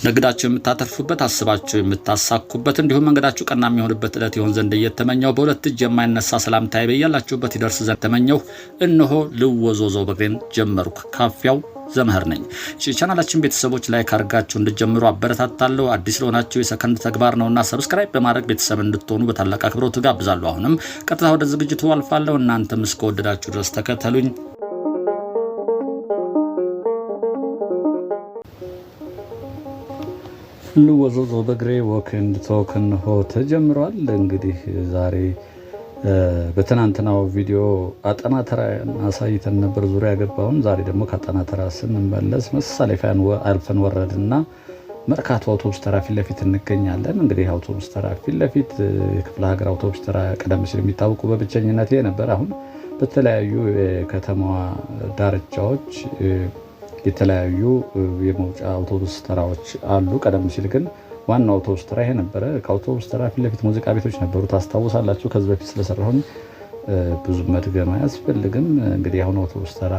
ነግዳችሁ የምታተርፉበት አስባችሁ የምታሳኩበት እንዲሁም መንገዳችሁ ቀና የሚሆንበት ዕለት ይሆን ዘንድ እየተመኘው በሁለት እጅ የማይነሳ ሰላምታዬ በያላችሁበት ይደርስ ዘንድ ተመኘው። እነሆ ልወዞዘው በግሬን ጀመርኩ። ካፊያው ዘመህር ነኝ። ቻናላችን ቤተሰቦች ላይክ አድርጋችሁ እንድትጀምሩ አበረታታለሁ። አዲስ ለሆናችሁ የሰከንድ ተግባር ነውና ሰብስክራይብ በማድረግ ቤተሰብ እንድትሆኑ በታላቅ አክብሮት ጋብዛለሁ። አሁንም ቀጥታ ወደ ዝግጅቱ አልፋለሁ። እናንተም እስከወደዳችሁ ድረስ ተከተሉኝ። ልወዞዘው በግሬ ወክ ኤንድ ቶክ እንሆ ተጀምሯል። እንግዲህ ዛሬ በትናንትናው ቪዲዮ አጠና ተራ አሳይተን ነበር ዙሪያ ገባውን። ዛሬ ደግሞ ከአጠና ተራ ስንመለስ መሳለፊያን አልፈን ወረድና መርካቶ አውቶቡስ ተራ ፊት ለፊት እንገኛለን። እንግዲህ አውቶቡስ ተራ ፊት ለፊት የክፍለ ሀገር አውቶቡስ ተራ ቀደም ሲል የሚታወቁ በብቸኝነት ነበር። አሁን በተለያዩ የከተማዋ ዳርቻዎች የተለያዩ የመውጫ አውቶቡስ ተራዎች አሉ። ቀደም ሲል ግን ዋናው አውቶቡስ ተራ ይሄ ነበረ። ከአውቶቡስ ተራ ፊት ለፊት ሙዚቃ ቤቶች ነበሩ፣ ታስታውሳላችሁ። ከዚህ በፊት ስለሰራሁኝ ብዙ መድገም አያስፈልግም። እንግዲህ አሁን አውቶቡስ ተራ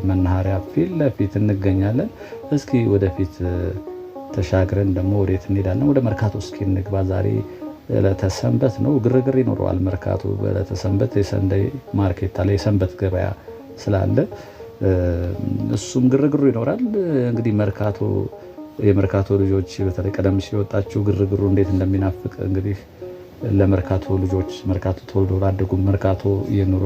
መናኸሪያ ፊት ለፊት እንገኛለን። እስኪ ወደፊት ተሻግረን ደግሞ ወዴት እንሄዳለን? ወደ መርካቶ እስኪ እንግባ። ዛሬ ዕለተ ሰንበት ነው፣ ግርግር ይኖረዋል መርካቶ። በዕለተ ሰንበት የሰንደይ ማርኬት አለ፣ የሰንበት ገበያ ስላለ እሱም ግርግሩ ይኖራል። እንግዲህ የመርካቶ ልጆች በተለይ ቀደም ሲወጣችሁ ግርግሩ እንዴት እንደሚናፍቅ እንግዲህ ለመርካቶ ልጆች መርካቶ ተወልዶ ላደጉ መርካቶ የኑሮ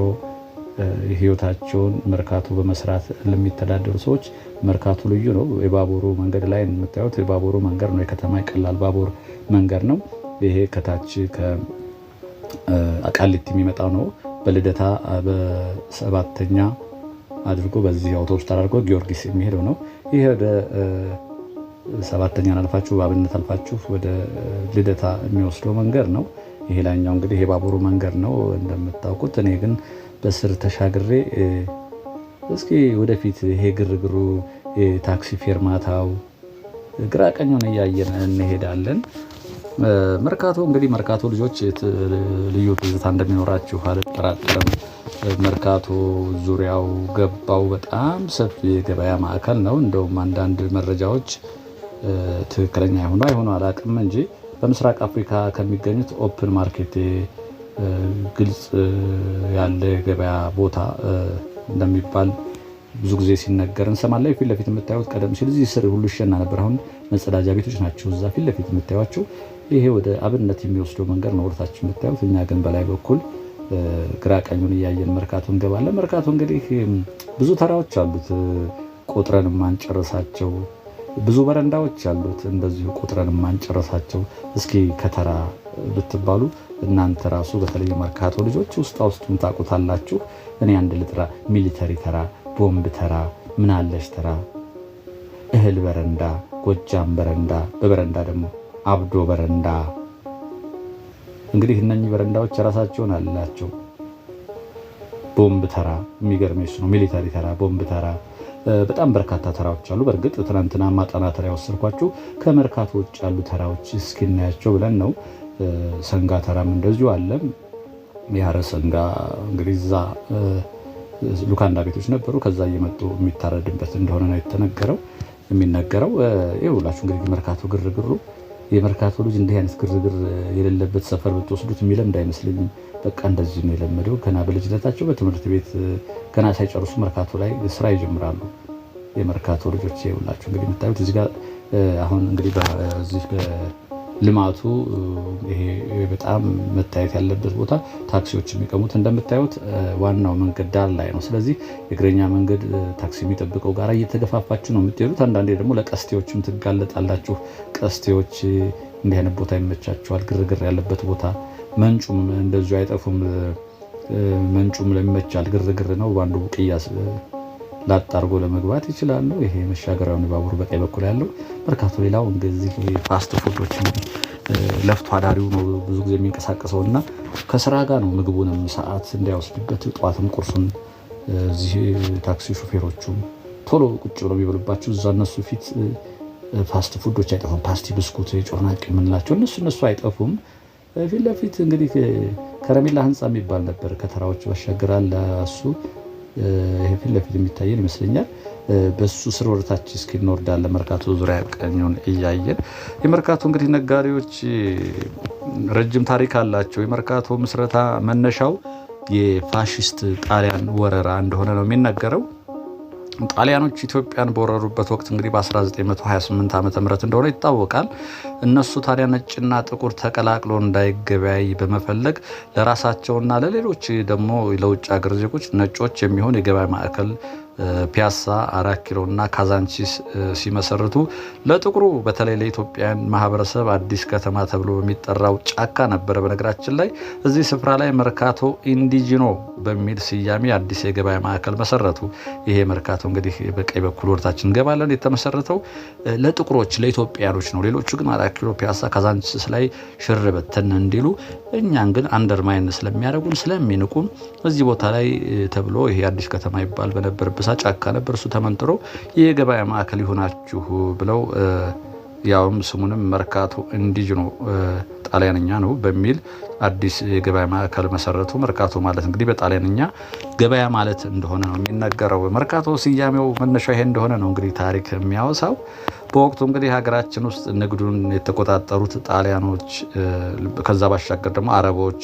ህይወታቸውን መርካቶ በመስራት ለሚተዳደሩ ሰዎች መርካቶ ልዩ ነው። የባቡሩ መንገድ ላይ የምታዩት የባቡሩ መንገድ ነው፣ የከተማ የቀላል ባቡር መንገድ ነው። ይሄ ከታች ከቃሊቲ የሚመጣው ነው። በልደታ በሰባተኛ አድርጎ በዚህ አውቶቡስ ተራ አድርጎ ጊዮርጊስ የሚሄደው ነው። ይሄ ወደ ሰባተኛን አልፋችሁ በአብነት አልፋችሁ ወደ ልደታ የሚወስደው መንገድ ነው። ይሄ ላይኛው እንግዲህ የባቡሩ መንገድ ነው እንደምታውቁት። እኔ ግን በስር ተሻግሬ እስኪ ወደፊት ይሄ ግርግሩ የታክሲ ፌርማታው ግራ ቀኙን እያየን እንሄዳለን። መርካቶ እንግዲህ መርካቶ ልጆች ልዩ ትዝታ እንደሚኖራችሁ አልጠራጠርም። መርካቶ ዙሪያው ገባው በጣም ሰፊ የገበያ ማዕከል ነው። እንደውም አንዳንድ መረጃዎች ትክክለኛ አይሆኑ አላውቅም እንጂ በምስራቅ አፍሪካ ከሚገኙት ኦፕን ማርኬት ግልጽ ያለ የገበያ ቦታ እንደሚባል ብዙ ጊዜ ሲነገር እንሰማለን። ፊት ለፊት የምታዩት ቀደም ሲል እዚህ ስር ሁሉ ይሸና ነበር። አሁን መጸዳጃ ቤቶች ናቸው እዛ ፊት ለፊት የምታዩቸው። ይሄ ወደ አብነት የሚወስደው መንገድ ነው ወደታች የምታዩት። እኛ ግን በላይ በኩል ግራ ቀኙን እያየን መርካቶ እንገባለን። መርካቶ እንግዲህ ብዙ ተራዎች አሉት፣ ቁጥረን ማንጨረሳቸው ብዙ በረንዳዎች አሉት፣ እንደዚሁ ቁጥረን ማንጨረሳቸው። እስኪ ከተራ ብትባሉ እናንተ ራሱ በተለይ መርካቶ ልጆች ውስጡን ታውቁታላችሁ። እኔ አንድ ልጥራ፣ ሚሊተሪ ተራ፣ ቦምብ ተራ፣ ምናለሽ ተራ፣ እህል በረንዳ፣ ጎጃም በረንዳ፣ በበረንዳ ደግሞ አብዶ በረንዳ። እንግዲህ እነኚህ በረንዳዎች የራሳቸውን አላቸው። ቦምብ ተራ የሚገርመኝ እሱ ነው። ሚሊተሪ ተራ፣ ቦምብ ተራ፣ በጣም በርካታ ተራዎች አሉ። በእርግጥ ትናንትና ማጠና ተራ ያወሰድኳችሁ ከመርካቶ ውጭ ያሉ ተራዎች እስኪናያቸው ብለን ነው። ሰንጋ ተራም እንደዚሁ አለ። ያረ ሰንጋ እንግዲህ እዛ ሉካንዳ ቤቶች ነበሩ፣ ከዛ እየመጡ የሚታረድበት እንደሆነ ነው የሚነገረው። ይኸውላችሁ እንግዲህ መርካቶ ግርግሩ የመርካቶ ልጅ እንዲህ አይነት ግርግር የሌለበት ሰፈር ብትወስዱት የሚለምድ አይመስለኝም። በቃ እንደዚህ ነው የለመደው። ገና በልጅነታቸው በትምህርት ቤት ገና ሳይጨርሱ መርካቶ ላይ ስራ ይጀምራሉ የመርካቶ ልጆች። ይኸውላችሁ እንግዲህ የምታዩት እዚህ ጋር አሁን እንግዲህ በዚህ በልማቱ ይሄ በጣም መታየት ያለበት ቦታ ታክሲዎች የሚቀሙት እንደምታዩት ዋናው መንገድ ዳር ላይ ነው። ስለዚህ የእግረኛ መንገድ ታክሲ የሚጠብቀው ጋር እየተገፋፋችሁ ነው የምትሄዱት። አንዳንዴ ደግሞ ለቀስቴዎችም ትጋለጣላችሁ። ቀስቴዎች እንዲህ አይነት ቦታ ይመቻቸዋል፣ ግርግር ያለበት ቦታ። መንጩም እንደዚሁ አይጠፉም። መንጩም ለሚመቻል ግርግር ነው። በአንዱ ቅያስ ላጣርጎ ለመግባት ይችላሉ። ይሄ መሻገሪያውን ባቡር በቀኝ በኩል ያለው መርካቶ። ሌላው እንግዲህ ፋስት ፉዶች ለፍቶ አዳሪው ነው ብዙ ጊዜ የሚንቀሳቀሰው እና ከስራ ጋር ነው ምግቡንም ሰዓት እንዳይወስድበት ጠዋትም ቁርሱን እዚህ ታክሲ ሹፌሮቹም ቶሎ ቁጭ ብለው የሚበሉባቸው እዛ እነሱ ፊት ፋስት ፉዶች አይጠፉም። ፓስቲ፣ ብስኩት፣ ጮርናቄ የምንላቸው እነሱ አይጠፉም። ፊት ለፊት እንግዲህ ከረሜላ ህንፃ የሚባል ነበር ከተራዎች ባሻገር አለ። እሱ ይሄ ፊት ለፊት የሚታየን ይመስለኛል። በሱ ስር ወደታች እስኪ እንወርዳለን። መርካቶ ዙሪያ ቀኙን እያየን የመርካቶ እንግዲህ ነጋዴዎች ረጅም ታሪክ አላቸው። የመርካቶ ምስረታ መነሻው የፋሽስት ጣሊያን ወረራ እንደሆነ ነው የሚነገረው። ጣሊያኖች ኢትዮጵያን በወረሩበት ወቅት እንግዲህ በ1928 ዓመተ ምህረት እንደሆነ ይታወቃል። እነሱ ታዲያ ነጭና ጥቁር ተቀላቅሎ እንዳይገበያይ በመፈለግ ለራሳቸውና ለሌሎች ደግሞ ለውጭ ሀገር ዜጎች ነጮች የሚሆን የገበያ ማዕከል ፒያሳ፣ 4 ኪሎ እና ካዛንቺስ ሲመሰርቱ ለጥቁሩ በተለይ ለኢትዮጵያን ማህበረሰብ አዲስ ከተማ ተብሎ በሚጠራው ጫካ ነበረ። በነገራችን ላይ እዚህ ስፍራ ላይ መርካቶ ኢንዲጂኖ በሚል ስያሜ አዲስ የገበያ ማዕከል መሰረቱ። ይሄ መርካቶ እንግዲህ በቀኝ በኩል ወደታችን እንገባለን። የተመሰረተው ለጥቁሮች ለኢትዮጵያኖች ነው። ሌሎቹ ግን 4 ኪሎ፣ ፒያሳ፣ ካዛንቺስ ላይ ሽር በተን እንዲሉ እኛን ግን አንደርማይን ስለሚያደርጉን ስለሚንቁን እዚህ ቦታ ላይ ተብሎ ይሄ አዲስ ከተማ ይባል በነበረበት ጫካ ነበር። እሱ ተመንጥሮ የገበያ ማዕከል ይሆናችሁ ብለው ያውም ስሙንም መርካቶ ኢንዲጂኖ ጣሊያንኛ ነው በሚል አዲስ የገበያ ማዕከል መሰረቱ። መርካቶ ማለት እንግዲህ በጣሊያንኛ ገበያ ማለት እንደሆነ ነው የሚነገረው። መርካቶ ስያሜው መነሻ ይሄ እንደሆነ ነው እንግዲህ ታሪክ የሚያወሳው። በወቅቱ እንግዲህ ሀገራችን ውስጥ ንግዱን የተቆጣጠሩት ጣሊያኖች፣ ከዛ ባሻገር ደግሞ አረቦች፣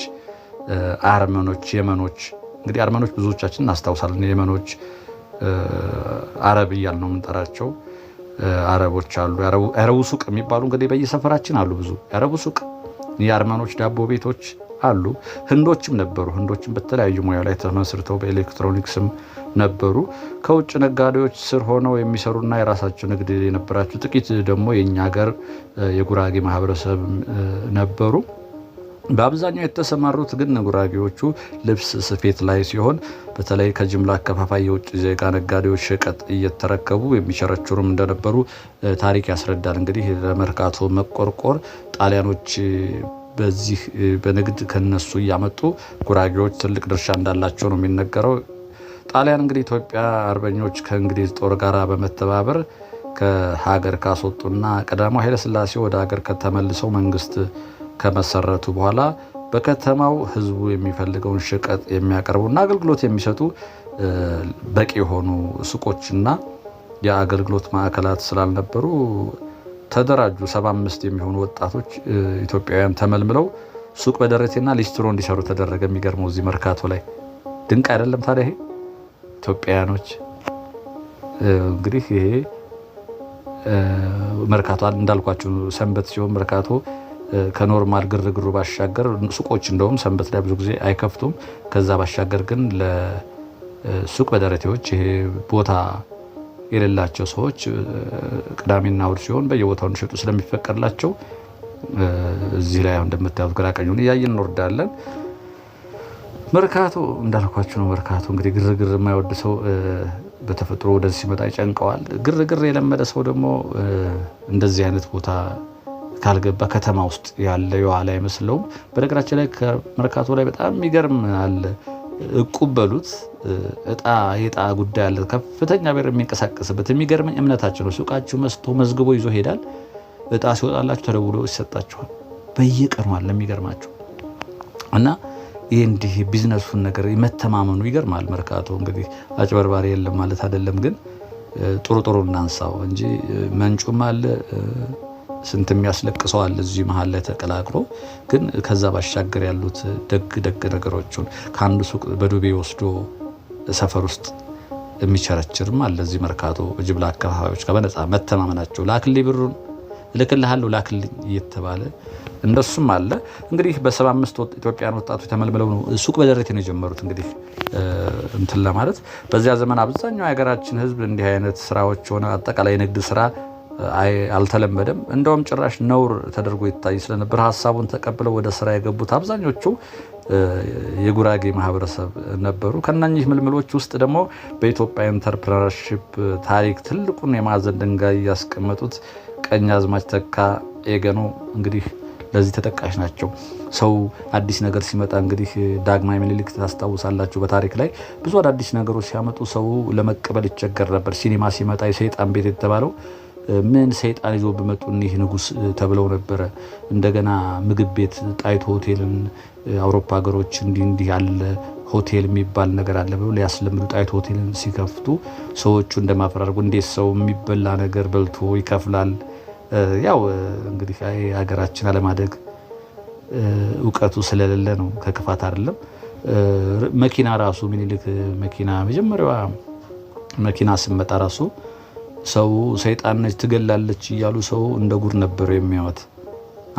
አርመኖች፣ የመኖች እንግዲህ አርመኖች ብዙዎቻችን እናስታውሳለን። የመኖች አረብ እያል ነው የምንጠራቸው አረቦች አሉ። የአረቡ ሱቅ የሚባሉ እንግዲህ በየሰፈራችን አሉ። ብዙ የአረቡ ሱቅ፣ የአርመኖች ዳቦ ቤቶች አሉ። ህንዶችም ነበሩ። ህንዶችም በተለያዩ ሙያ ላይ ተመስርተው በኤሌክትሮኒክስም ነበሩ። ከውጭ ነጋዴዎች ስር ሆነው የሚሰሩና የራሳቸው ንግድ የነበራቸው ጥቂት ደግሞ የእኛ ሀገር የጉራጌ ማህበረሰብ ነበሩ። በአብዛኛው የተሰማሩት ግን ጉራጌዎቹ ልብስ ስፌት ላይ ሲሆን በተለይ ከጅምላ አከፋፋይ የውጭ ዜጋ ነጋዴዎች ሸቀጥ እየተረከቡ የሚቸረችሩም እንደነበሩ ታሪክ ያስረዳል። እንግዲህ ለመርካቶ መቆርቆር ጣሊያኖች በዚህ በንግድ ከነሱ እያመጡ ጉራጌዎች ትልቅ ድርሻ እንዳላቸው ነው የሚነገረው። ጣሊያን እንግዲህ ኢትዮጵያ አርበኞች ከእንግሊዝ ጦር ጋር በመተባበር ከሀገር ካስወጡና ቀዳማዊ ኃይለሥላሴ ወደ ሀገር ከተመልሰው መንግስት ከመሰረቱ በኋላ በከተማው ህዝቡ የሚፈልገውን ሸቀጥ የሚያቀርቡና አገልግሎት የሚሰጡ በቂ የሆኑ ሱቆችና የአገልግሎት ማዕከላት ስላልነበሩ ተደራጁ። 75 የሚሆኑ ወጣቶች ኢትዮጵያውያን ተመልምለው ሱቅ በደረቴና ሊስትሮ እንዲሰሩ ተደረገ። የሚገርመው እዚህ መርካቶ ላይ ድንቅ አይደለም ታዲያ? ይሄ ኢትዮጵያውያኖች እንግዲህ ይሄ መርካቶ እንዳልኳችሁ ሰንበት ሲሆን መርካቶ ከኖርማል ግርግሩ ባሻገር ሱቆች እንደውም ሰንበት ላይ ብዙ ጊዜ አይከፍቱም። ከዛ ባሻገር ግን ለሱቅ በደረቴዎች ይሄ ቦታ የሌላቸው ሰዎች ቅዳሜና እሑድ ሲሆን በየቦታው እንዲሸጡ ስለሚፈቀድላቸው እዚህ ላይ እንደምታዩት ግራ ቀኙን እያየን እንወርዳለን። መርካቶ እንዳልኳችሁ ነው። መርካቶ እንግዲህ ግርግር የማይወድ ሰው በተፈጥሮ ወደዚህ ሲመጣ ይጨንቀዋል። ግርግር የለመደ ሰው ደግሞ እንደዚህ አይነት ቦታ ካልገባ ከተማ ውስጥ ያለ የዋላ አይመስለውም። በነገራችን ላይ ከመርካቶ ላይ በጣም የሚገርም አለ። እቁብ በሉት የዕጣ ጉዳይ አለ። ከፍተኛ ብር የሚንቀሳቀስበት የሚገርመኝ እምነታቸው ነው። ሱቃችሁ መስቶ መዝግቦ ይዞ ሄዳል። ዕጣ ሲወጣላችሁ ተደውሎ ይሰጣችኋል። በየቀኑ አለ። የሚገርማቸው እና ይህ እንዲህ ቢዝነሱን ነገር መተማመኑ ይገርማል። መርካቶ እንግዲህ አጭበርባሪ የለም ማለት አይደለም፣ ግን ጥሩ እናንሳው እንጂ መንጩም አለ ስንት የሚያስለቅሰው አለ እዚህ መሀል ላይ ተቀላቅሎ። ግን ከዛ ባሻገር ያሉት ደግ ነገሮችን ከአንዱ ሱቅ በዱቤ ወስዶ ሰፈር ውስጥ የሚቸረችርም አለ እዚህ መርካቶ። ጅምላ አከፋፋዮች ጋር በነፃ መተማመናቸው ላክልኝ ብሩን እልክልሃለሁ ላክልኝ እየተባለ እንደሱም አለ። እንግዲህ በ75 ኢትዮጵያውያን ወጣቶች ተመልምለው ነው ሱቅ በደረቴ ነው የጀመሩት። እንግዲህ እንትን ለማለት በዚያ ዘመን አብዛኛው የሀገራችን ሕዝብ እንዲህ አይነት ስራዎች ሆነ አጠቃላይ የንግድ ስራ አልተለመደም። እንደውም ጭራሽ ነውር ተደርጎ ይታይ ስለነበር ሀሳቡን ተቀብለው ወደ ስራ የገቡት አብዛኞቹ የጉራጌ ማህበረሰብ ነበሩ። ከነኚህ ምልምሎች ውስጥ ደግሞ በኢትዮጵያ ኢንተርፕረነርሺፕ ታሪክ ትልቁን የማዕዘን ድንጋይ ያስቀመጡት ቀኛዝማች ተካ ኤገኖ እንግዲህ ለዚህ ተጠቃሽ ናቸው። ሰው አዲስ ነገር ሲመጣ እንግዲህ ዳግማዊ ምኒልክ ታስታውሳላችሁ። በታሪክ ላይ ብዙ አዳዲስ ነገሮች ሲያመጡ ሰው ለመቀበል ይቸገር ነበር። ሲኒማ ሲመጣ የሰይጣን ቤት የተባለው ምን ሰይጣን ይዞ በመጡ እኒህ ንጉስ ተብለው ነበረ። እንደገና ምግብ ቤት ጣይቱ ሆቴልን አውሮፓ ሀገሮች እንዲህ ያለ ሆቴል የሚባል ነገር አለ ብለው ሊያስለምዱ ጣይቱ ሆቴልን ሲከፍቱ ሰዎቹ እንደማፈራርጉ እንዴት ሰው የሚበላ ነገር በልቶ ይከፍላል? ያው እንግዲህ ሀገራችን አለማደግ እውቀቱ ስለሌለ ነው፣ ከክፋት አይደለም። መኪና ራሱ ምኒልክ መኪና መጀመሪያዋ መኪና ስመጣ ራሱ ሰው ሰይጣን ነች ትገላለች እያሉ ሰው እንደ ጉድ ነበር የሚያዩት።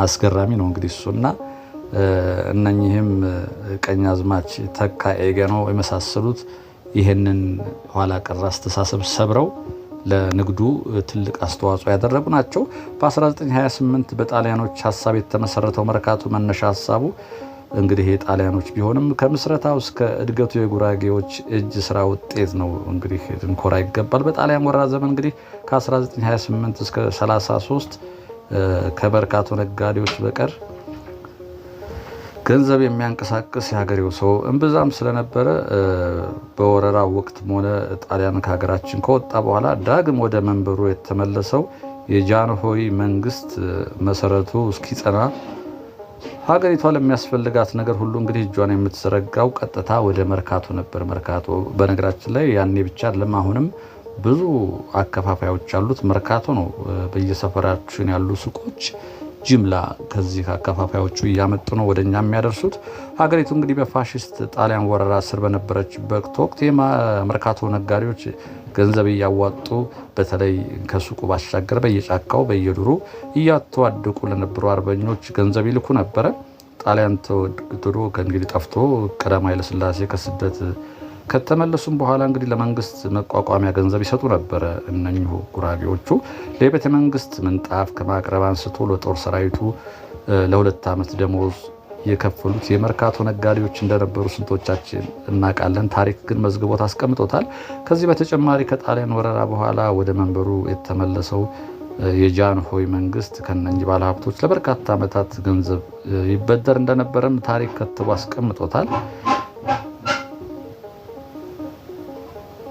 አስገራሚ ነው እንግዲህ እሱና እነኚህም ቀኛዝማች ተካ ኤገኖ የመሳሰሉት ይህንን ኋላ ቀር አስተሳሰብ ሰብረው ለንግዱ ትልቅ አስተዋጽኦ ያደረጉ ናቸው። በ1928 በጣሊያኖች ሀሳብ የተመሰረተው መርካቶ መነሻ ሀሳቡ እንግዲህ የጣሊያኖች ቢሆንም ከምስረታው እስከ እድገቱ የጉራጌዎች እጅ ስራ ውጤት ነው። እንግዲህ ልንኮራ ይገባል። በጣሊያን ወረራ ዘመን እንግዲህ ከ1928 እስከ 33 ከመርካቶ ነጋዴዎች በቀር ገንዘብ የሚያንቀሳቅስ የሀገሬው ሰው እምብዛም ስለነበረ በወረራ ወቅትም ሆነ ጣሊያን ከሀገራችን ከወጣ በኋላ ዳግም ወደ መንበሩ የተመለሰው የጃንሆይ መንግስት መሰረቱ እስኪጸና ሀገሪቷ ለሚያስፈልጋት ነገር ሁሉ እንግዲህ እጇን የምትዘረጋው ቀጥታ ወደ መርካቶ ነበር። መርካቶ በነገራችን ላይ ያኔ ብቻ አይደለም፣ አሁንም ብዙ አከፋፋዮች ያሉት መርካቶ ነው። በየሰፈራችን ያሉ ሱቆች ጅምላ ከዚህ አከፋፋዮቹ እያመጡ ነው ወደኛ የሚያደርሱት። ሀገሪቱ እንግዲህ በፋሽስት ጣሊያን ወረራ ስር በነበረችበት ወቅት የመርካቶ ነጋዴዎች ገንዘብ እያዋጡ በተለይ ከሱቁ ባሻገር በየጫካው በየዱሩ እያተዋደቁ ለነበሩ አርበኞች ገንዘብ ይልኩ ነበረ። ጣሊያን ተወግዶ ከእንግዲህ ጠፍቶ ቀዳማዊ ኃይለ ሥላሴ ከስደት ከተመለሱም በኋላ እንግዲህ ለመንግስት መቋቋሚያ ገንዘብ ይሰጡ ነበረ። እነኚሁ ጉራጌዎቹ ለቤተ መንግስት ምንጣፍ ከማቅረብ አንስቶ ለጦር ሰራዊቱ ለ2 ዓመት ደሞዝ የከፈሉት የመርካቶ ነጋዴዎች እንደነበሩ ስንቶቻችን እናውቃለን። ታሪክ ግን መዝግቦት አስቀምጦታል። ከዚህ በተጨማሪ ከጣሊያን ወረራ በኋላ ወደ መንበሩ የተመለሰው የጃንሆይ መንግስት ከነኚህ ባለሀብቶች ለበርካታ ዓመታት ገንዘብ ይበደር እንደነበረም ታሪክ ከትቦ አስቀምጦታል።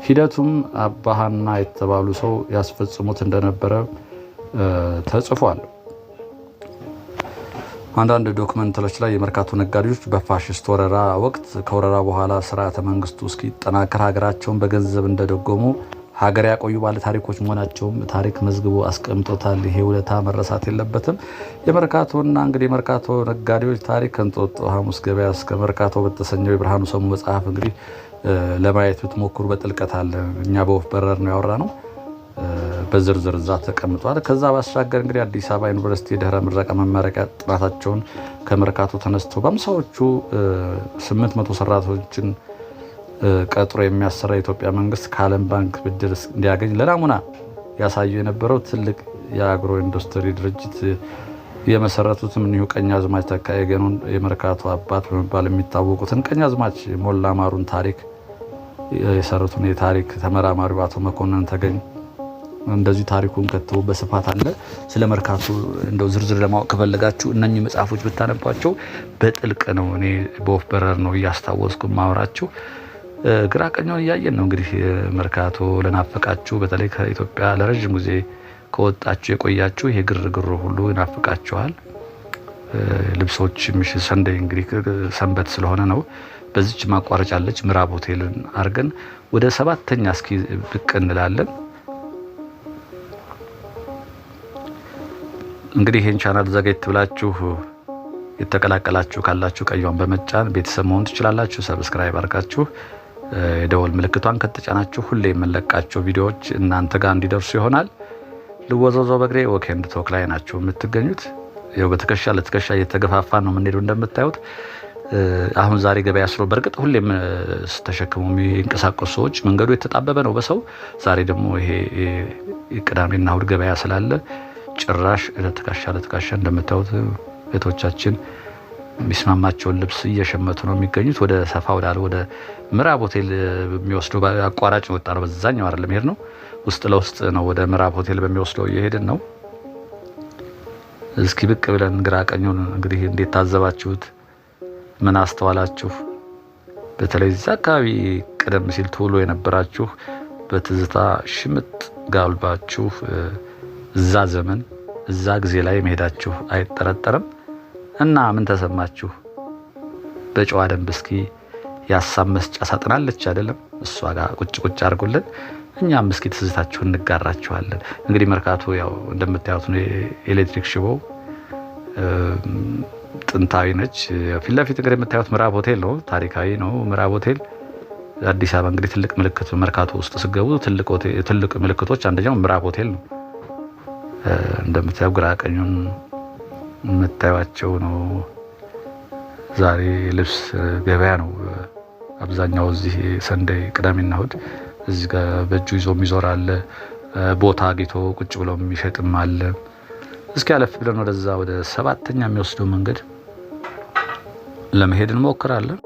ሂደቱም አባሃና የተባሉ ሰው ያስፈጽሙት እንደነበረ ተጽፏል። አንዳንድ ዶክመንተሮች ላይ የመርካቶ ነጋዴዎች በፋሽስት ወረራ ወቅት ከወረራ በኋላ ስርዓተ መንግስቱ እስኪጠናከር ሀገራቸውን በገንዘብ እንደደጎሙ ሀገር ያቆዩ ባለ ታሪኮች መሆናቸውም ታሪክ መዝግቦ አስቀምጦታል። ይሄ ውለታ መረሳት የለበትም። የመርካቶና እንግዲህ የመርካቶ ነጋዴዎች ታሪክ ከእንጦጦ ሐሙስ ገበያ እስከ መርካቶ በተሰኘው የብርሃኑ ሰሙ መጽሐፍ እንግዲህ ለማየት ብትሞክሩ በጥልቀት አለ። እኛ በወፍ በረር ነው ያወራ ነው፣ በዝርዝር እዛ ተቀምጧል። ከዛ ባሻገር እንግዲህ አዲስ አበባ ዩኒቨርሲቲ የድህረ ምረቃ መመረቂያ ጥናታቸውን ከመርካቶ ተነስተው በአምሳዎቹ 800 ሰራተኞችን ቀጥሮ የሚያሰራ የኢትዮጵያ መንግስት ከዓለም ባንክ ብድር እንዲያገኝ ለናሙና ያሳዩ የነበረው ትልቅ የአግሮ ኢንዱስትሪ ድርጅት የመሰረቱትም እኒሁ ቀኛዝማች ተካ ኤገኖን የመርካቶ አባት በመባል የሚታወቁትን ቀኛዝማች ሞላ ማሩን ታሪክ የሰሩትን የታሪክ ተመራማሪ አቶ መኮንን ተገኝ እንደዚህ ታሪኩን ከተው በስፋት አለ። ስለ መርካቶ እንደው ዝርዝር ለማወቅ ከፈለጋችሁ እነኚህ መጽሐፎች ብታነቧቸው በጥልቅ ነው። እኔ በወፍ በረር ነው እያስታወስኩ ማወራችሁ። ግራ ቀኛውን እያየን ነው እንግዲህ መርካቶ ለናፈቃችሁ፣ በተለይ ከኢትዮጵያ ለረጅም ጊዜ ከወጣችሁ የቆያችሁ ይሄ ግርግሩ ሁሉ ይናፍቃችኋል። ልብሶች ምሽት ሰንደይ እንግዲህ ሰንበት ስለሆነ ነው። በዚች ማቋረጫ አለች ምዕራብ ሆቴልን አርገን ወደ 7ኛ እስኪ ብቅ እንላለን። እንግዲህ ይሄን ቻናል ዘገይት ብላችሁ የተቀላቀላችሁ ካላችሁ ቀዩን በመጫን ቤተሰብ መሆን ትችላላችሁ። ሰብስክራይብ አድርጋችሁ የደወል ምልክቷን ከተጫናችሁ ሁሌ የምንለቃቸው ቪዲዮዎች እናንተ ጋር እንዲደርሱ ይሆናል። ልወዘወዘው በእግሬ ወክ ኤንድ ቶክ ላይ ናቸው የምትገኙት። ያው በትከሻ ለትከሻ እየተገፋፋን ነው የምንሄደው እንደምታዩት። አሁን ዛሬ ገበያ ስሮ በእርግጥ ሁሌም ተሸክሙ የሚንቀሳቀሱ ሰዎች መንገዱ የተጣበበ ነው በሰው። ዛሬ ደግሞ ይሄ ቅዳሜና እሁድ ገበያ ስላለ ጭራሽ ለትከሻ ለትከሻ እንደምታዩት ቤቶቻችን የሚስማማቸውን ልብስ እየሸመቱ ነው የሚገኙት። ወደ ሰፋ ወዳለ ወደ ምዕራብ ሆቴል የሚወስደው አቋራጭ ወጣ ነው። በዛኛው አይደለም ሄድ ነው፣ ውስጥ ለውስጥ ነው። ወደ ምዕራብ ሆቴል በሚወስደው እየሄድን ነው። እስኪ ብቅ ብለን ግራ ቀኙን እንግዲህ እንዴት ታዘባችሁት? ምን አስተዋላችሁ? በተለይ እዛ አካባቢ ቀደም ሲል ቶሎ የነበራችሁ በትዝታ ሽምጥ ጋልባችሁ እዛ ዘመን እዛ ጊዜ ላይ መሄዳችሁ አይጠረጠርም። እና ምን ተሰማችሁ? በጨዋ ደንብ እስኪ የሀሳብ መስጫ ሳጥናለች አይደለም? እሷ ጋር ቁጭ አድርጉልን። እኛም እስኪ ትዝታችሁን እንጋራችኋለን። እንግዲህ መርካቶ ያው እንደምታዩት ነው። የኤሌክትሪክ ሽቦ ጥንታዊ ነች። ፊት ለፊት እንግዲህ የምታዩት ምዕራብ ሆቴል ነው። ታሪካዊ ነው ምዕራብ ሆቴል። አዲስ አበባ እንግዲህ ትልቅ ምልክት መርካቶ ውስጥ ስገቡ ትልቅ ምልክቶች አንደኛው ምዕራብ ሆቴል ነው። እንደምታዩ ግራ ቀኙን የምታዩቸው ነው። ዛሬ ልብስ ገበያ ነው አብዛኛው። እዚህ ሰንደይ ቅዳሜና እሑድ እዚህ ጋር በእጁ ይዞ የሚዞር አለ። ቦታ አግኝቶ ቁጭ ብሎ የሚሸጥም አለ። እስኪ አለፍ ብለን ወደዛ ወደ 7ኛ የሚወስደው መንገድ ለመሄድ እንሞክራለን።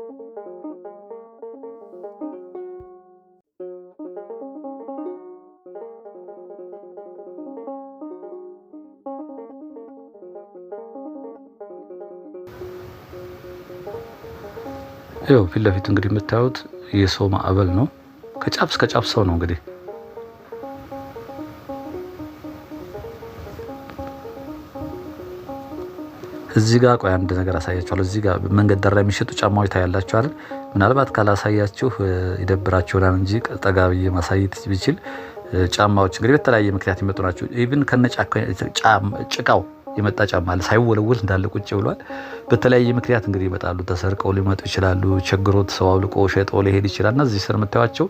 ይኸው ፊት ለፊት እንግዲህ የምታዩት የሰው ማዕበል ነው። ከጫፍ እስከ ጫፍ ሰው ነው እንግዲህ። እዚህ ጋር ቆይ አንድ ነገር አሳያችኋለሁ። እዚህ ጋር መንገድ ዳር ላይ የሚሸጡ ጫማዎች ታያላችሁ አይደል? ምናልባት ካላሳያችሁ ይደብራችሁ ይሆናል እንጂ ጠጋ ብዬ ማሳየት ቢችል ጫማዎች እንግዲህ በተለያየ ምክንያት የመጡ ናቸው። ኢቭን ጭቃው የመጣ ጫማ አለ ሳይወለወል እንዳለ ቁጭ ብሏል። በተለያየ ምክንያት እንግዲህ ይመጣሉ። ተሰርቀው ሊመጡ ይችላሉ። ቸግሮት ሰው አውልቆ ሸጦ ሊሄድ ይችላል። እና እዚህ ስር የምታዩቸው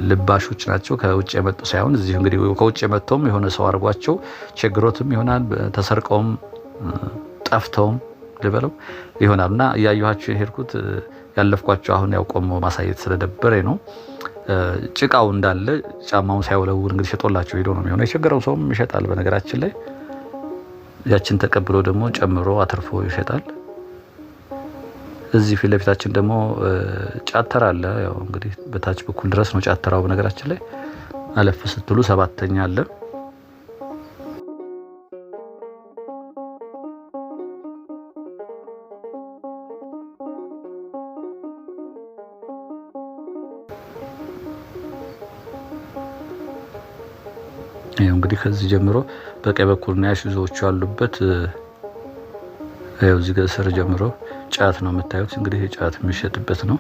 ልባሾች ናቸው። ከውጭ የመጡ ሳይሆን እዚህ እንግዲህ ከውጭ የመጡም የሆነ ሰው አድርጓቸው ቸግሮትም ይሆናል ተሰርቀውም ጠፍተውም ልበለው ይሆናል። እና እያየኋቸው የሄድኩት ያለፍኳቸው አሁን ያው ቆሞ ማሳየት ስለደበረኝ ነው። ጭቃው እንዳለ ጫማውን ሳይወለውል እንግዲህ ሸጦላቸው ሄዶ ነው የሚሆነው። የቸገረው ሰውም ይሸጣል በነገራችን ላይ። ያችን ተቀብሎ ደግሞ ጨምሮ አትርፎ ይሸጣል። እዚህ ፊት ለፊታችን ደግሞ ጫተራ አለ። ያው እንግዲህ በታች በኩል ድረስ ነው ጫተራው በነገራችን ላይ። አለፍ ስትሉ 7ኛ አለ። ይሄው እንግዲህ ከዚህ ጀምሮ በቀኝ በኩል ነው ያሽዞቹ ያሉበት። ይሄው እዚህ ጋር ስር ጀምሮ ጫት ነው የምታዩት። እንግዲህ ጫት የሚሸጥበት ነው።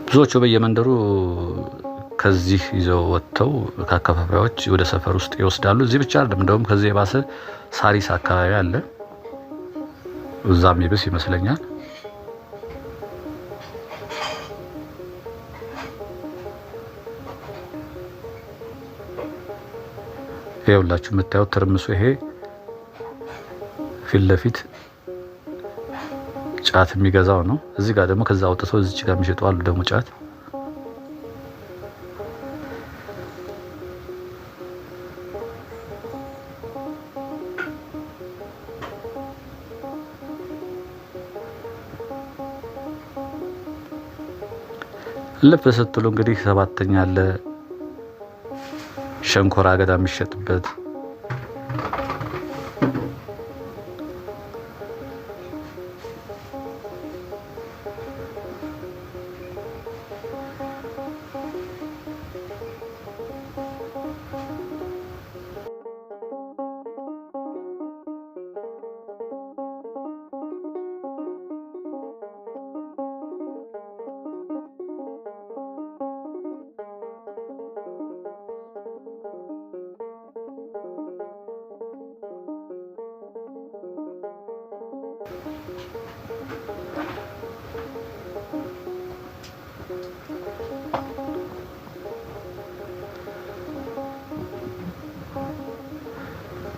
ብዙዎቹ በየመንደሩ ከዚህ ይዘው ወጥተው ከአካባቢዎች ወደ ሰፈር ውስጥ ይወስዳሉ። እዚህ ብቻ አይደለም፣ እንደውም ከዚህ የባሰ ሳሪስ አካባቢ አለ። እዛም ይብስ ይመስለኛል። ይኸውላችሁ የምታዩት ትርምሱ ይሄ ፊት ለፊት ጫት የሚገዛው ነው። እዚህ ጋር ደግሞ ከዛ አውጥተው እዚች ጋር የሚሸጡ አሉ ደግሞ ጫት። ልብ ስትሉ እንግዲህ 7ኛ አለ። ሸንኮራ አገዳ የሚሸጥበት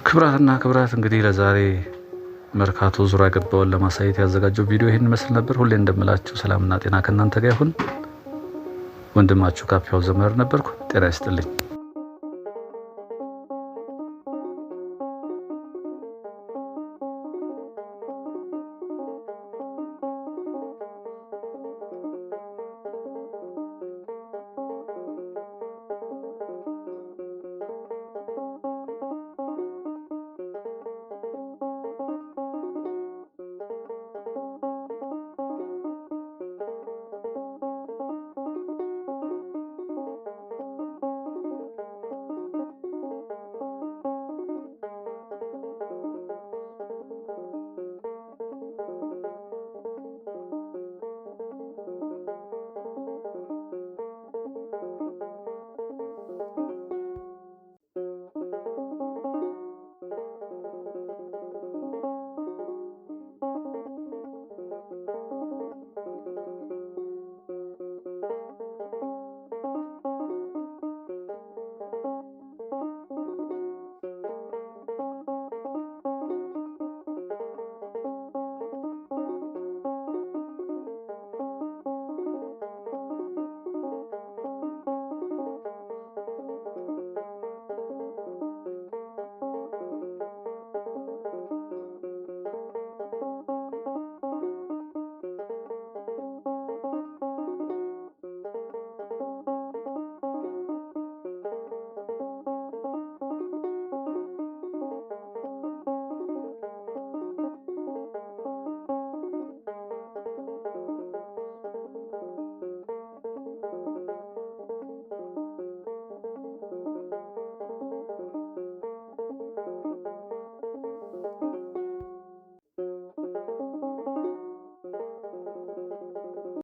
ክብራትና ክብራት እንግዲህ ለዛሬ መርካቶ ዙሪያ ገባውን ለማሳየት ያዘጋጀው ቪዲዮ ይሄን መስል ነበር። ሁሌ እንደምላችሁ ሰላምና ጤና ከእናንተ ጋር ይሁን። ወንድማችሁ ካፒያው ዘመር ነበርኩ። ጤና ይስጥልኝ።